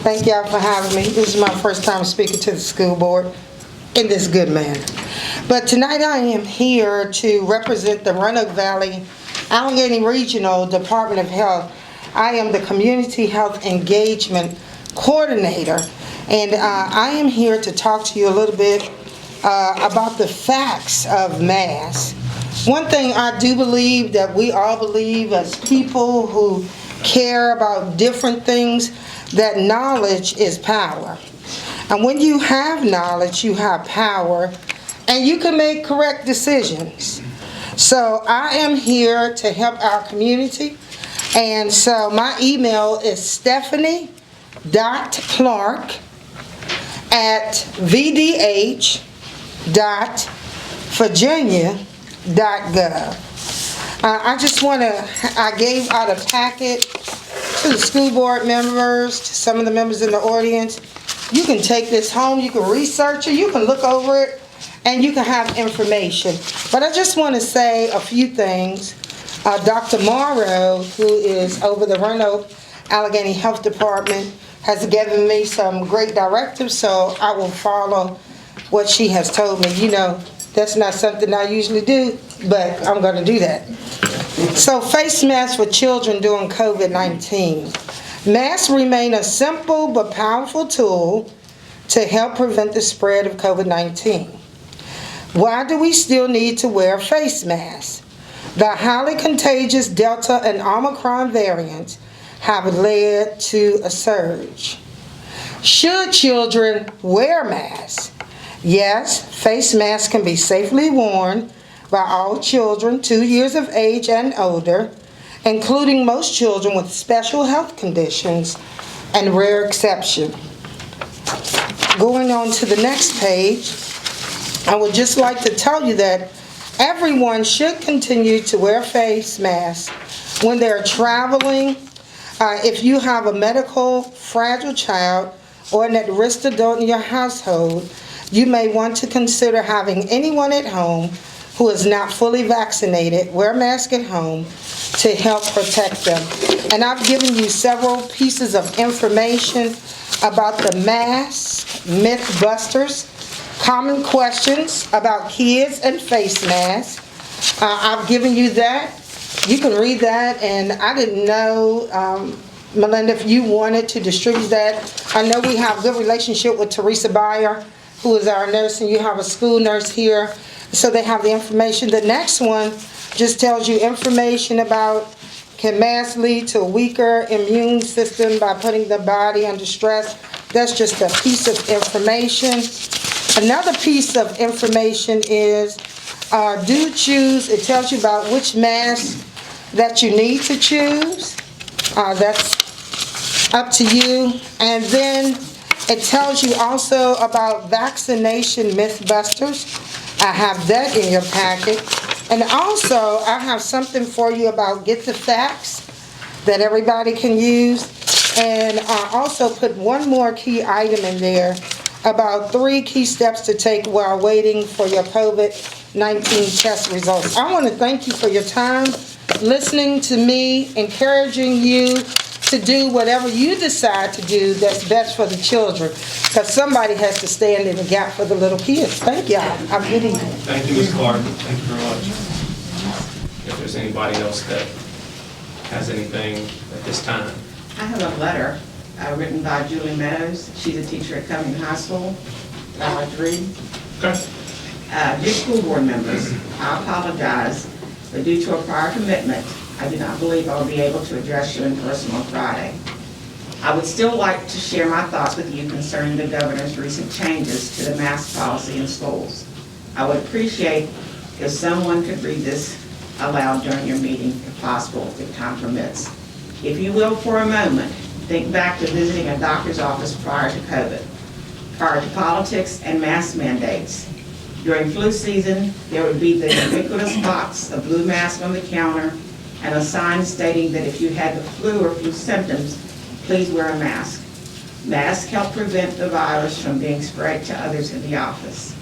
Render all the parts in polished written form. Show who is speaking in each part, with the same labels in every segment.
Speaker 1: Thank y'all for having me. This is my first time speaking to the school board in this good manner. But tonight I am here to represent the Roanoke Valley Allegheny Regional Department of Health. I am the Community Health Engagement Coordinator, and I am here to talk to you a little bit about the facts of masks. One thing I do believe that we all believe as people who care about different things, that knowledge is power. And when you have knowledge, you have power, and you can make correct decisions. So I am here to help our community, and so my email is stephanie.clark@vdh.virginia.gov. I gave out a packet to the school board members, to some of the members in the audience. You can take this home, you can research it, you can look over it, and you can have information. But I just want to say a few things. Dr. Morrow, who is over the Roanoke Allegheny Health Department, has given me some great directives, so I will follow what she has told me. You know, that's not something I usually do, but I'm going to do that. So, face masks for children during COVID-19. Masks remain a simple but powerful tool to help prevent the spread of COVID-19. Why do we still need to wear face masks? The highly contagious Delta and Omicron variants have led to a surge. Should children wear masks? Yes, face masks can be safely worn by all children 2 years of age and older, including most children with special health conditions and rare exception. Going on to the next page, I would just like to tell you that everyone should continue to wear face masks when they're traveling. If you have a medical fragile child or an at-risk adult in your household, you may want to consider having anyone at home who is not fully vaccinated wear a mask at home to help protect them. And I've given you several pieces of information about the mask, Mythbusters, common questions about kids and face masks. I've given you that. You can read that, and I didn't know, Melinda, if you wanted to distribute that. I know we have a good relationship with Teresa Byer, who is our nurse, and you have a school nurse here, so they have the information. The next one just tells you information about, can masks lead to a weaker immune system by putting the body under stress? That's just a piece of information. Another piece of information is, do choose, it tells you about which mask that you need to choose. That's up to you. And then it tells you also about vaccination Mythbusters. I have that in your packet. And also, I have something for you about Get the Facts that everybody can use. And I also put one more key item in there about 3 key steps to take while waiting for your COVID-19 test results. I want to thank you for your time, listening to me, encouraging you to do whatever you decide to do that's best for the children, because somebody has to stand in the gap for the little kids. Thank y'all. Have a good evening.
Speaker 2: Thank you, Ms. Clark. Thank you very much. If there's anybody else that has anything at this time.
Speaker 3: I have a letter written by Julie Meadows. She's a teacher at Covington High School. I'd like to read.
Speaker 2: Okay.
Speaker 3: Dear school board members, I apologize, but due to a prior commitment, I do not believe I will be able to address you in person on Friday. I would still like to share my thoughts with you concerning the governor's recent changes to the mask policy in schools. I would appreciate if someone could read this aloud during your meeting, if possible, if time permits. If you will, for a moment, think back to visiting a doctor's office prior to COVID, prior to politics and mask mandates. During flu season, there would be the ubiquitous box of blue mask on the counter and a sign stating that if you had the flu or flu symptoms, please wear a mask. Masks help prevent the virus from being spread to others in the office.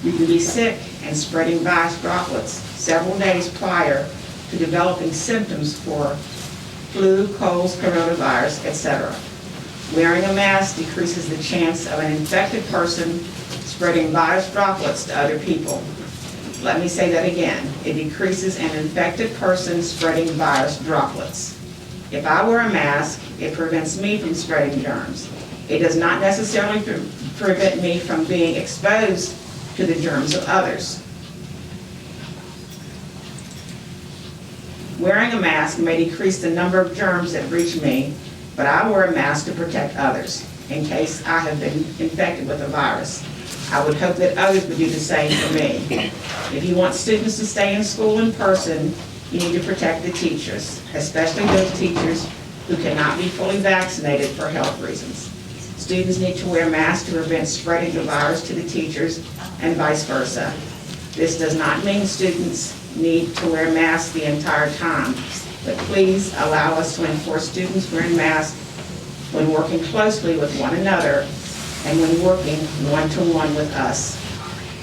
Speaker 3: You can be sick and spreading virus droplets several days prior to developing symptoms for flu, colds, coronavirus, etc. Wearing a mask decreases the chance of an infected person spreading virus droplets to other people. Let me say that again. It decreases an infected person spreading virus droplets. If I wear a mask, it prevents me from spreading germs. It does not necessarily prevent me from being exposed to the germs of others. Wearing a mask may decrease the number of germs that reach me, but I wear a mask to protect others in case I have been infected with a virus. I would hope that others would do the same for me. If you want students to stay in school in person, you need to protect the teachers, especially those teachers who cannot be fully vaccinated for health reasons. Students need to wear masks to prevent spreading the virus to the teachers and vice versa. This does not mean students need to wear masks the entire time, but please allow us to enforce students wearing masks when working closely with one another and when working one-to-one with us.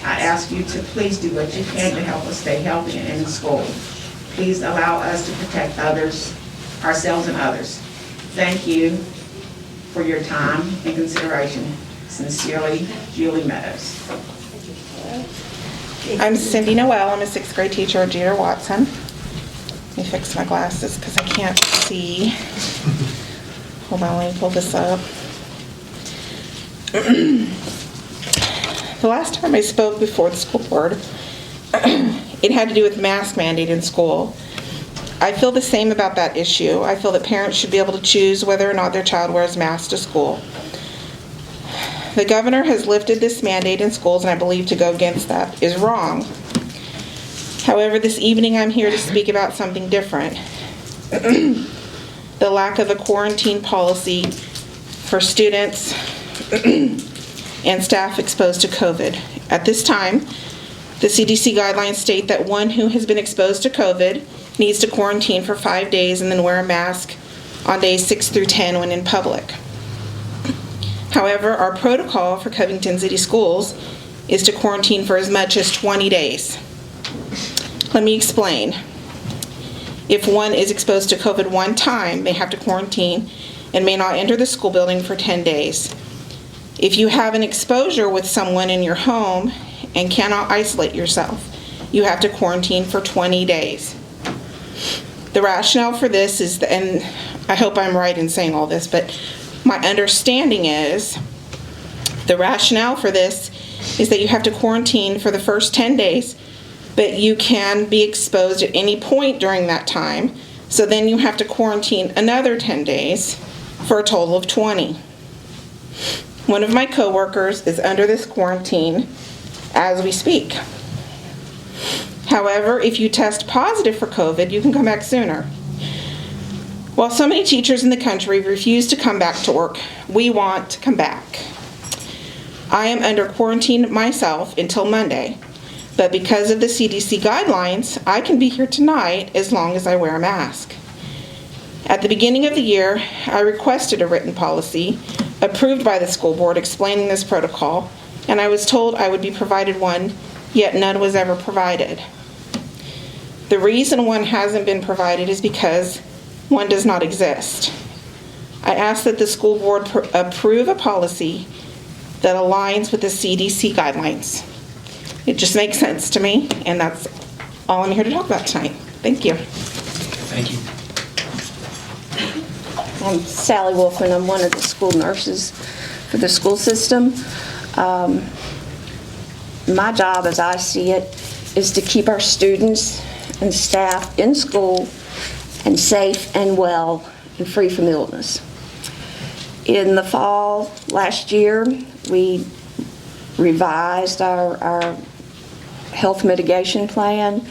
Speaker 3: I ask you to please do what you can to help us stay healthy and in school. Please allow us to protect others, ourselves and others. Thank you for your time and consideration. Sincerely, Julie Meadows.
Speaker 4: I'm Cindy Noel. I'm a 6th grade teacher at Jeter Watson. Let me fix my glasses because I can't see. Hold on, let me pull this up. The last time I spoke before the school board, it had to do with mask mandate in school. I feel the same about that issue. I feel that parents should be able to choose whether or not their child wears masks to school. The governor has lifted this mandate in schools, and I believe to go against that is wrong. However, this evening I'm here to speak about something different. The lack of a quarantine policy for students and staff exposed to COVID. At this time, the CDC guidelines state that one who has been exposed to COVID needs to quarantine for 5 days and then wear a mask on days 6 through 10 when in public. However, our protocol for Covington City Schools is to quarantine for as much as 20 days. Let me explain. If one is exposed to COVID one time, they have to quarantine and may not enter the school building for 10 days. If you have an exposure with someone in your home and cannot isolate yourself, you have to quarantine for 20 days. The rationale for this is, and I hope I'm right in saying all this, but my understanding is the rationale for this is that you have to quarantine for the first 10 days, but you can be exposed at any point during that time, so then you have to quarantine another 10 days for a total of 20. One of my coworkers is under this quarantine as we speak. However, if you test positive for COVID, you can come back sooner. While so many teachers in the country refuse to come back to work, we want to come back. I am under quarantine myself until Monday, but because of the CDC guidelines, I can be here tonight as long as I wear a mask. At the beginning of the year, I requested a written policy approved by the school board explaining this protocol, and I was told I would be provided one, yet none was ever provided. The reason one hasn't been provided is because one does not exist. I ask that the school board approve a policy that aligns with the CDC guidelines. It just makes sense to me, and that's all I'm here to talk about tonight. Thank you.
Speaker 2: Thank you.
Speaker 5: I'm Sally Wolfman. I'm one of the school nurses for the school system. My job, as I see it, is to keep our students and staff in school and safe and well and free from illness. In the fall last year, we revised our health mitigation plan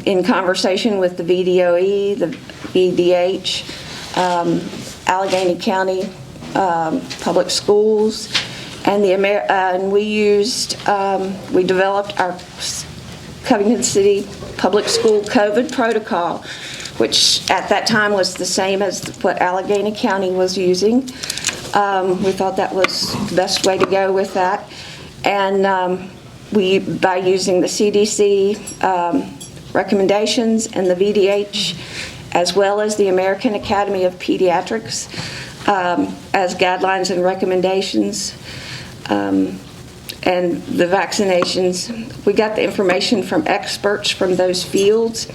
Speaker 5: in conversation with the VDOE, the VDH, Allegheny County Public Schools, and we developed our Covington City Public School COVID protocol, which at that time was the same as what Allegheny County was using. We thought that was the best way to go with that, and by using the CDC recommendations and the VDH, as well as the American Academy of Pediatrics as guidelines and recommendations. And the vaccinations, we got the information from experts from those fields.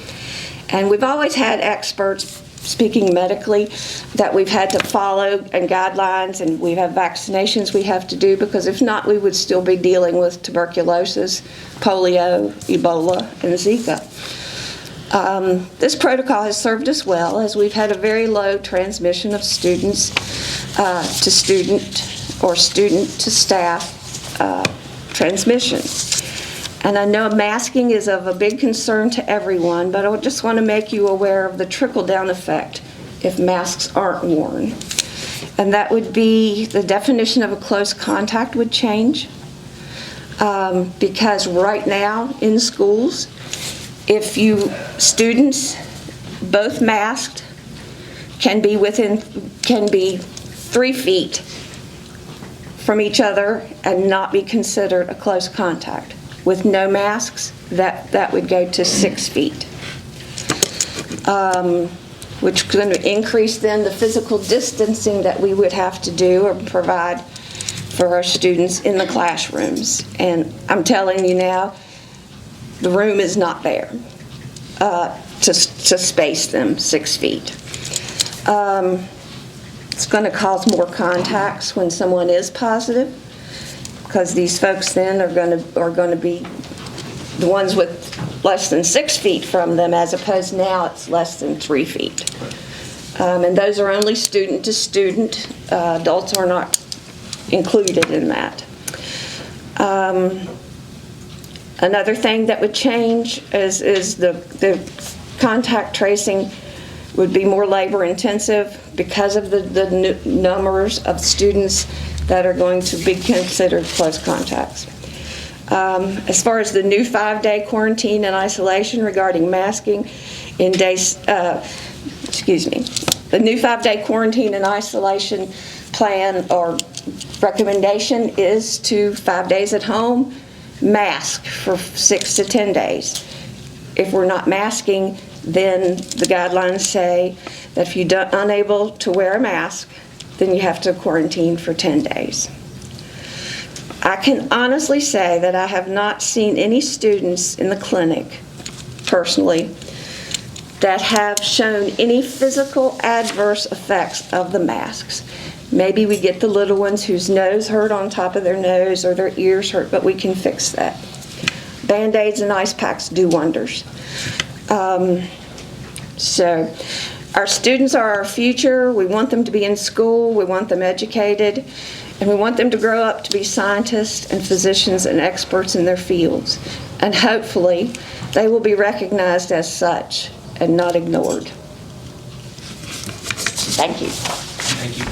Speaker 5: And we've always had experts, speaking medically, that we've had to follow and guidelines, and we have vaccinations we have to do, because if not, we would still be dealing with tuberculosis, polio, Ebola, and Zika. This protocol has served us well, as we've had a very low transmission of students to student or student to staff transmission. And I know masking is of a big concern to everyone, but I just want to make you aware of the trickle-down effect if masks aren't worn. And that would be the definition of a close contact would change. Because right now in schools, if students, both masked, can be 3 feet from each other and not be considered a close contact. With no masks, that would go to 6 feet, which is going to increase then the physical distancing that we would have to do or provide for our students in the classrooms. And I'm telling you now, the room is not there to space them 6 feet. It's going to cause more contacts when someone is positive, because these folks then are going to be the ones with less than 6 feet from them, as opposed now it's less than 3 feet. And those are only student to student. Adults are not included in that. Another thing that would change is the contact tracing would be more labor intensive because of the numbers of students that are going to be considered close contacts. As far as the new 5-day quarantine and isolation regarding masking in days, the new 5-day quarantine and isolation plan or recommendation is to 5 days at home, mask for 6 to 10 days. If we're not masking, then the guidelines say that if you're unable to wear a mask, then you have to quarantine for 10 days. I can honestly say that I have not seen any students in the clinic, personally, that have shown any physical adverse effects of the masks. Maybe we get the little ones whose nose hurt on top of their nose or their ears hurt, but we can fix that. Band-Aids and ice packs do wonders. So our students are our future. We want them to be in school. We want them educated. And we want them to grow up to be scientists and physicians and experts in their fields. And hopefully they will be recognized as such and not ignored. Thank you.
Speaker 2: Thank you.